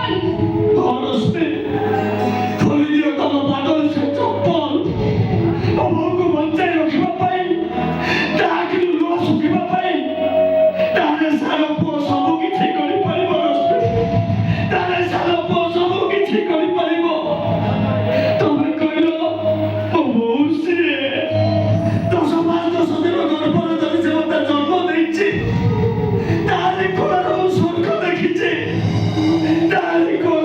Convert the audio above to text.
ହରସ୍ତେ ଖୋଲିଦିଅ ତମ ପାଦରେ ସେ ଚପଲ। ମୋ ବୋଉକୁ ବଞ୍ଚାଇ ରଖିବା ପାଇଁ, ତା ଆଖିରୁ ଲୁହ ଶୁଖିବା ପାଇଁ। ତାହେଲେ ସାନ ପୁଅ ସବୁ କିଛି କରିପାରିବ ରଶ୍ମି। ତାହେଲେ ସାନ ପୁଅ ସବୁ କିଛି କରିପାରିବ। ତମେ କହିଲ ମୋ ବୋଉ ସିଏ 10 ମାସ 10 ଦିନ ଗର୍ଭରେ ଧରି ସେ ମତେ ଜନ୍ମ ଦେଇଛି। ତାରି କୋଳର ମୁଁ ସ୍ୱର୍ଗ ଦେଖିଛି। ତାରି କୋଳ